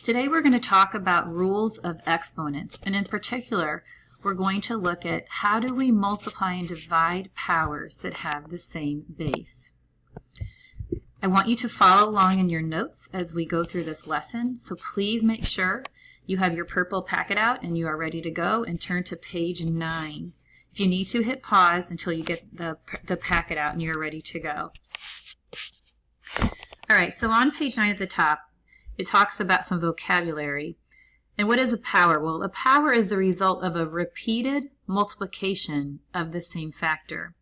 Today we're going to talk about rules of exponents, and in particular we're going to look at how do we multiply and divide powers that have the same base. I want you to follow along in your notes as we go through this lesson, so please make sure you have your purple packet out and you are ready to go, and turn to page 9. If you need to, hit pause until you get the packet out and you're ready to go. Alright, so on page 9 at the top, it talks about some vocabulary. And what is a power? Well, a power is the result of a repeated multiplication of the same factor.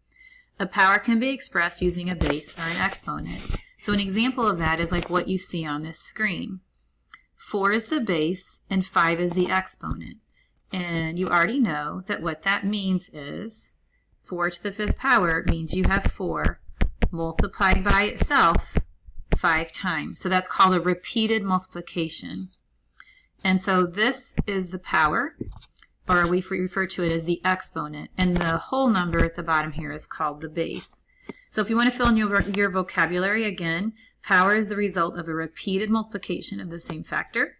A power can be expressed using a base or an exponent. So an example of that is like what you see on this screen. 4 is the base and 5 is the exponent. And you already know that what that means is 4 to the 5th power means you have 4 multiplied by itself 5 times. So that's called a repeated multiplication. And so this is the power, or we refer to it as the exponent. And the whole number at the bottom here is called the base. So if you want to fill in your vocabulary, again, power is the result of a repeated multiplication of the same factor.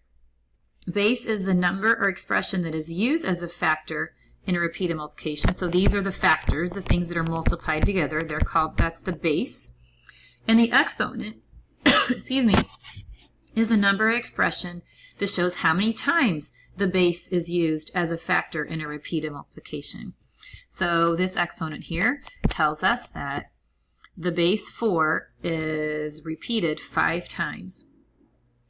Base is the number or expression that is used as a factor in a repeated multiplication. So these are the factors, the things that are multiplied together. That's the base. And the exponent, excuse me, is a number or expression that shows how many times the base is used as a factor in a repeated multiplication. So this exponent here tells us that the base 4 is repeated 5 times.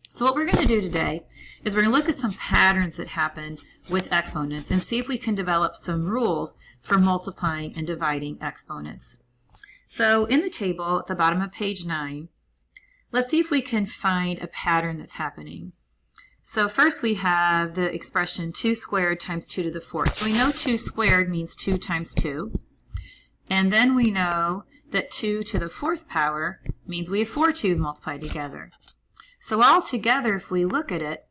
So what we're going to do today is we're going to look at some patterns that happen with exponents and see if we can develop some rules for multiplying and dividing exponents. So in the table at the bottom of page 9, let's see if we can find a pattern that's happening. So first we have the expression 2 squared times 2 to the 4th. So we know 2 squared means 2 times 2. And then we know that 2 to the 4th power means we have 4 2's multiplied together. So all together, if we look at it,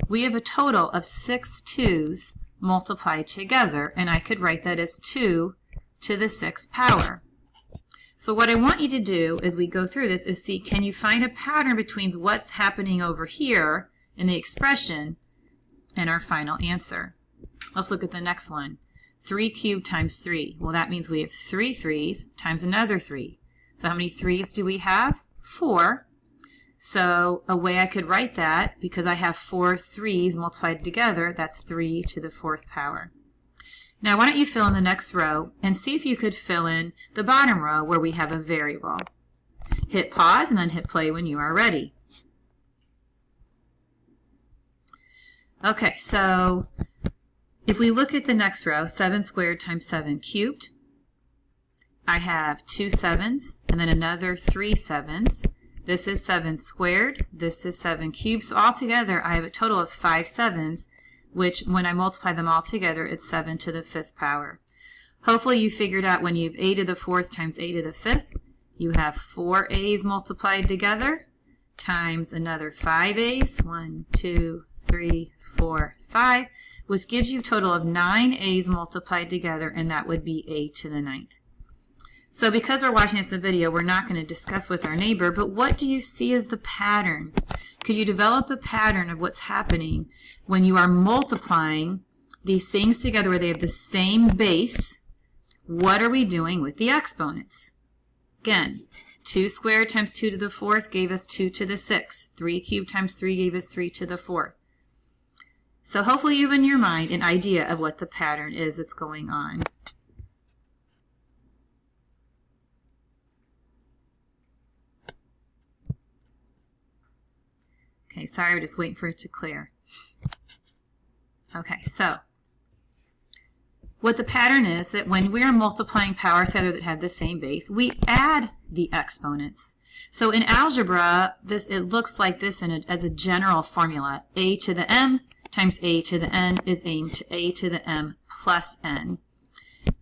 we have a total of 6 2's multiplied together, and I could write that as 2 to the 6th power. So what I want you to do as we go through this is see, can you find a pattern between what's happening over here in the expression and our final answer? Let's look at the next one. 3 cubed times 3. Well, that means we have 3 3's times another 3. So how many 3's do we have? 4. So a way I could write that, because I have 4 3's multiplied together, that's 3 to the 4th power. Now why don't you fill in the next row and see if you could fill in the bottom row where we have a variable. Hit pause and then hit play when you are ready. Okay, so if we look at the next row, 7 squared times 7 cubed, I have 2 7's and then another 3 7's. This is 7 squared, this is 7 cubed, so altogether I have a total of 5 7's, which when I multiply them all together, it's 7 to the 5th power. Hopefully you figured out when you have a to the 4th times a to the 5th, you have 4 a's multiplied together times another 5 a's, 1, 2, 3, 4, 5, which gives you a total of 9 a's multiplied together, and that would be a to the 9th. So because we're watching this video, we're not going to discuss with our neighbor, but what do you see as the pattern? Could you develop a pattern of what's happening when you are multiplying these things together where they have the same base? What are we doing with the exponents? Again, 2 squared times 2 to the 4th gave us 2 to the 6th. 3 cubed times 3 gave us 3 to the 4th. So hopefully you have in your mind an idea of what the pattern is that's going on. Okay, sorry, we're just waiting for it to clear. Okay, so what the pattern is that when we're multiplying powers together that have the same base, we add the exponents. So in algebra, it looks like this as a general formula. A to the m times a to the n is a to the m plus n.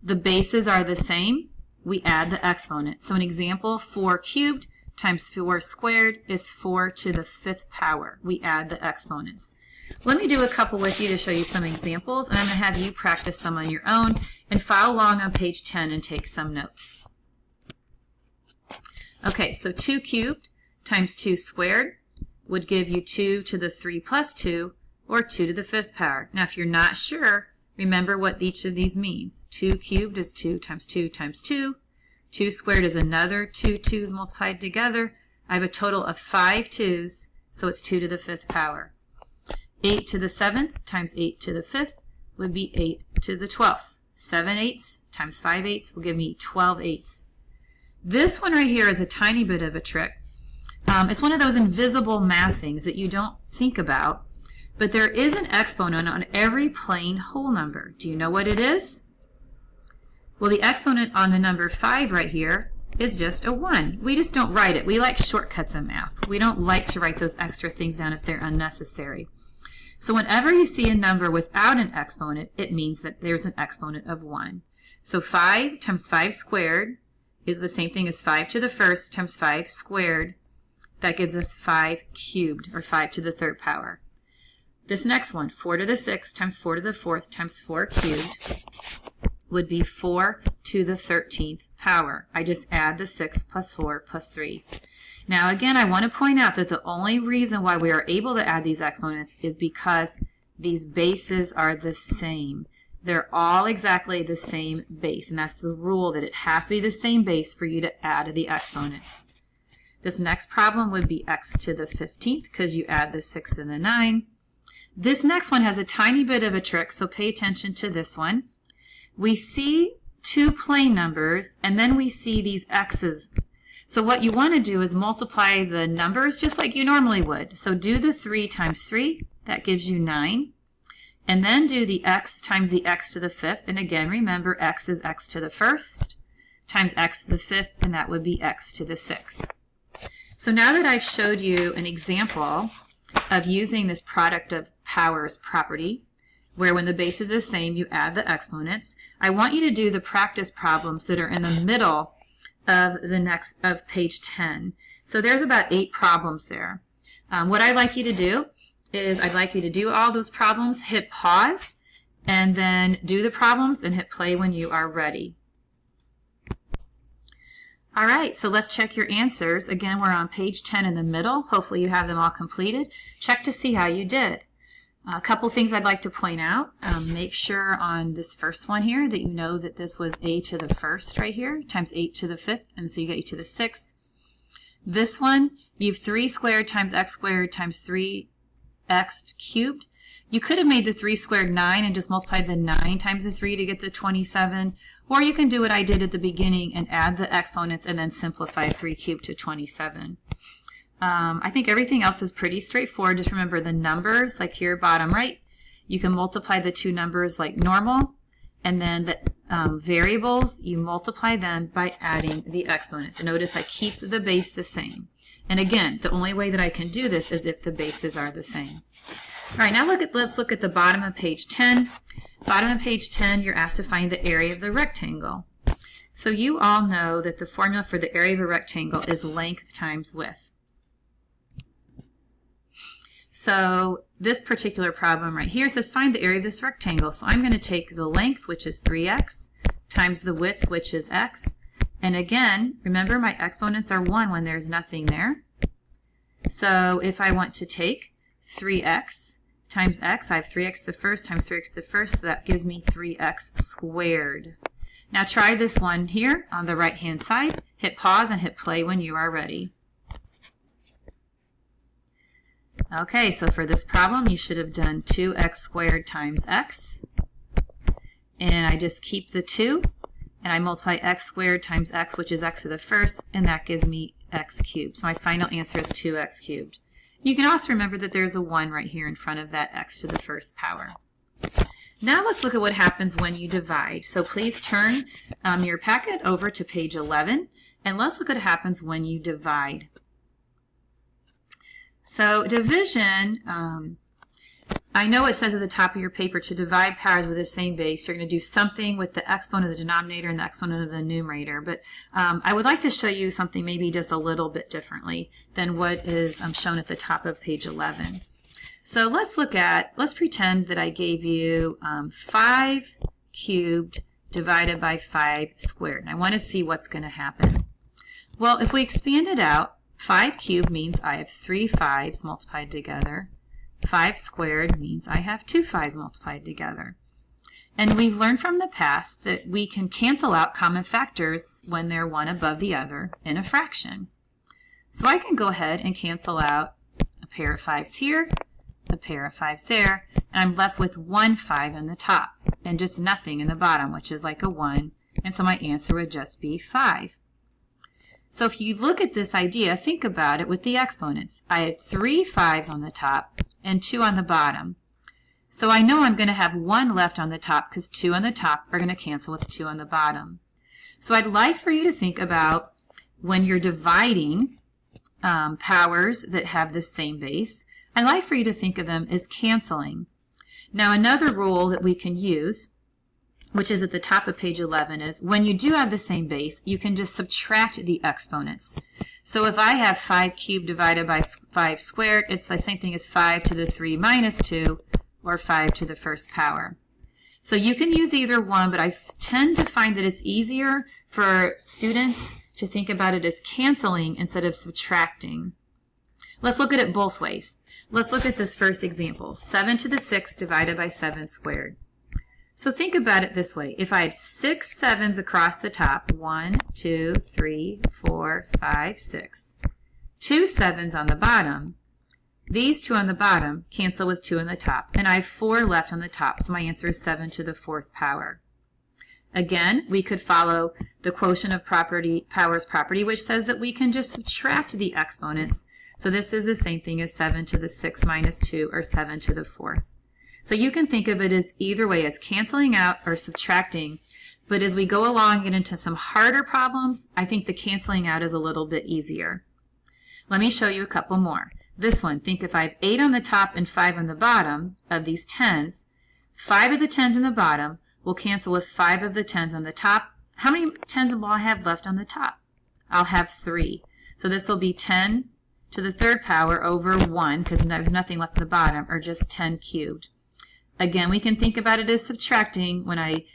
The bases are the same. We add the exponent. So an example, 4 cubed times 4 squared is 4 to the 5th power. We add the exponents. Let me do a couple with you to show you some examples, and I'm going to have you practice some on your own and follow along on page 10 and take some notes. Okay, so 2 cubed times 2 squared would give you 2 to the 3 plus 2, or 2 to the 5th power. Now, if you're not sure, remember what each of these means. 2 cubed is 2 times 2 times 2. 2 squared is another 2 2's multiplied together. I have a total of 5 2's, so it's 2 to the 5th power. 8 to the 7th times 8 to the 5th would be 8 to the 12th. 7 eighths times 5 eighths will give me 12 eighths. This one right here is a tiny bit of a trick. It's one of those invisible math things that you don't think about, but there is an exponent on every plain whole number. Do you know what it is? Well, the exponent on the number 5 right here is just a 1. We just don't write it. We like shortcuts in math. We don't like to write those extra things down if they're unnecessary. So whenever you see a number without an exponent, it means that there's an exponent of 1. So 5 times 5 squared is the same thing as 5 to the 1st times 5 squared. That gives us 5 cubed, or 5 to the 3rd power. This next one, 4 to the 6th times 4 to the 4th times 4 cubed, would be 4 to the 13th power. I just add the 6 plus 4 plus 3. Now again, I want to point out that the only reason why we are able to add these exponents is because these bases are the same. They're all exactly the same base, and that's the rule, that it has to be the same base for you to add the exponents. This next problem would be x to the 15th because you add the 6 and the 9. This next one has a tiny bit of a trick, so pay attention to this one. We see two plain numbers, and then we see these x's. So what you want to do is multiply the numbers just like you normally would. So do the 3 times 3, that gives you 9. And then do the x times the x to the 5th, and again remember x is x to the 1st times x to the 5th, and that would be x to the 6th. So now that I've showed you an example of using this product of powers property, where when the base is the same, you add the exponents, I want you to do the practice problems that are in the middle of page 10. So there's about 8 problems there. What I'd like you to do is I'd like you to do all those problems, hit pause, and then do the problems and hit play when you are ready. All right, so let's check your answers. Again, we're on page 10 in the middle. Hopefully you have them all completed. Check to see how you did. A couple things I'd like to point out. Make sure on this first one here that you know that this was a to the 1st right here times 8 to the 5th, and so you get e to the 6th. This one, you have 3 squared times x squared times 3x cubed. You could have made the 3 squared 9 and just multiplied the 9 times the 3 to get the 27, or you can do what I did at the beginning and add the exponents and then simplify 3 cubed to 27. I think everything else is pretty straightforward. Just remember the numbers, like here bottom right, you can multiply the two numbers like normal, and then the variables, you multiply them by adding the exponents. Notice I keep the base the same. And again, the only way that I can do this is if the bases are the same. All right, now let's look at the bottom of page 10. Bottom of page 10, you're asked to find the area of the rectangle. So you all know that the formula for the area of a rectangle is length times width. So this particular problem right here says find the area of this rectangle. So I'm going to take the length, which is 3x, times the width, which is x. And again, remember my exponents are 1 when there's nothing there. So if I want to take 3x times x, I have 3x to the 1st times 3x to the 1st, so that gives me 3x squared. Now try this one here on the right hand side. Hit pause and hit play when you are ready. Okay, so for this problem you should have done 2x squared times x, and I just keep the 2 and I multiply x squared times x, which is x to the 1st, and that gives me x cubed. So my final answer is 2x cubed. You can also remember that there's a 1 right here in front of that x to the 1st power. Now let's look at what happens when you divide. So please turn your packet over to page 11, and let's look at what happens when you divide. So division, I know it says at the top of your paper to divide powers with the same base. You're going to do something with the exponent of the denominator and the exponent of the numerator. But I would like to show you something maybe just a little bit differently than what is shown at the top of page 11. So let's pretend that I gave you 5 cubed divided by 5 squared. And I want to see what's going to happen. Well, if we expand it out, 5 cubed means I have 3 5s multiplied together. 5 squared means I have 2 5s multiplied together. And we've learned from the past that we can cancel out common factors when they're one above the other in a fraction. So I can go ahead and cancel out a pair of 5s here, a pair of 5s there, and I'm left with 1 5 in the top and just nothing in the bottom, which is like a 1, and so my answer would just be 5. So if you look at this idea, think about it with the exponents. I had 3 5s on the top and 2 on the bottom. So I know I'm going to have 1 left on the top because 2 on the top are going to cancel with 2 on the bottom. So I'd like for you to think about when you're dividing powers that have the same base, I'd like for you to think of them as canceling. Now another rule that we can use, which is at the top of page 11, is when you do have the same base, you can just subtract the exponents. So if I have 5 cubed divided by 5 squared, it's the same thing as 5 to the 3 minus 2, or 5 to the first power. So you can use either one, but I tend to find that it's easier for students to think about it as canceling instead of subtracting. Let's look at it both ways. Let's look at this first example, 7 to the 6 divided by 7 squared. So think about it this way. If I had 6 7s across the top, 1, 2, 3, 4, 5, 6, 2 7s on the bottom, these 2 on the bottom cancel with 2 on the top, and I have 4 left on the top, so my answer is 7 to the 4th power. Again, we could follow the quotient of powers property, which says that we can just subtract the exponents. So this is the same thing as 7 to the 6 minus 2, or 7 to the 4th. So you can think of it as either way, as canceling out or subtracting. But as we go along and get into some harder problems, I think the canceling out is a little bit easier. Let me show you a couple more. This one, think if I have 8 on the top and 5 on the bottom of these 10s, 5 of the 10s on the bottom will cancel with 5 of the 10s on the top. How many 10s will I have left on the top? I'll have 3. So this will be 10 to the 3rd power over 1, because there's nothing left at the bottom, or just 10 cubed. Again, we can think about it as subtracting. When I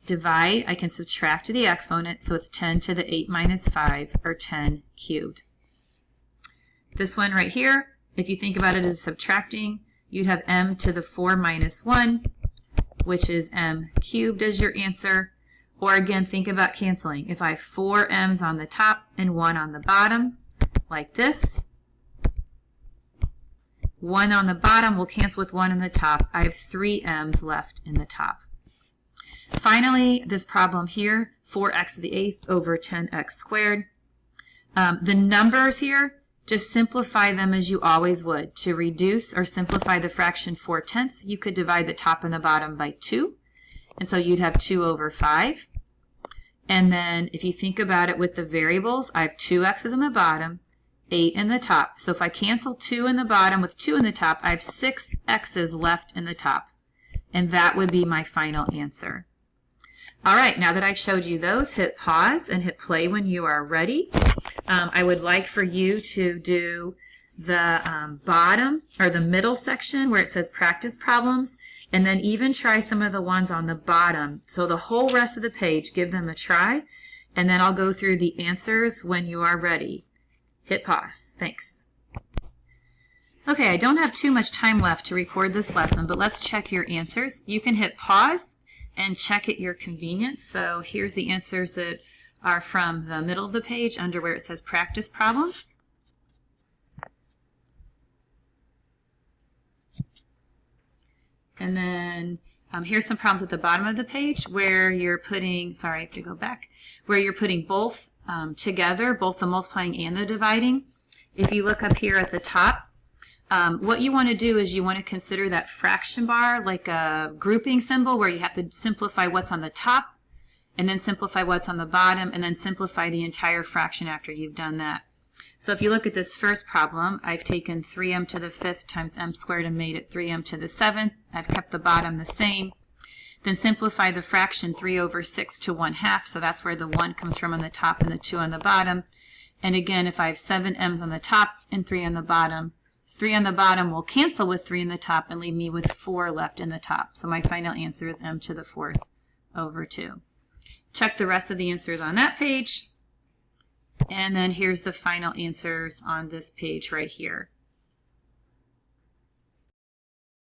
divide, I can subtract the exponent, so it's 10 to the 8 minus 5, or 10 cubed. This one right here, if you think about it as subtracting, you'd have m to the 4 minus 1, which is m cubed as your answer. Or again, think about canceling. If I have 4 m's on the top and 1 on the bottom, like this, 1 on the bottom will cancel with 1 on the top. I have 3 m's left in the top. Finally, this problem here, 4x to the 8th over 10x squared. The numbers here, just simplify them as you always would. To reduce or simplify the fraction 4/10, you could divide the top and the bottom by 2. And so you'd have 2 over 5. And then if you think about it with the variables, I have 2 x's in the bottom, 8 in the top. So if I cancel 2 in the bottom with 2 in the top, I have 6 x's left in the top. And that would be my final answer. All right, now that I've showed you those, hit pause and hit play when you are ready. I would like for you to do the bottom or the middle section where it says practice problems, and then even try some of the ones on the bottom. So the whole rest of the page, give them a try, and then I'll go through the answers when you are ready. Hit pause. Thanks. Okay, I don't have too much time left to record this lesson, but let's check your answers. You can hit pause and check at your convenience. So here's the answers that are from the middle of the page under where it says practice problems. And then here's some problems at the bottom of the page where you're putting, sorry, I have to go back, where you're putting both together, both the multiplying and the dividing. If you look up here at the top, what you want to do is you want to consider that fraction bar like a grouping symbol where you have to simplify what's on the top and then simplify what's on the bottom and then simplify the entire fraction after you've done that. So if you look at this first problem, I've taken 3m to the 5th times m squared and made it 3m to the 7th. I've kept the bottom the same. Then simplify the fraction 3 over 6 to 1/2, so that's where the 1 comes from on the top and the 2 on the bottom. And again, if I have 7 m's on the top and 3 on the bottom, 3 on the bottom will cancel with 3 on the top and leave me with 4 left in the top. So my final answer is m to the 4th over 2. Check the rest of the answers on that page. And then here's the final answers on this page right here.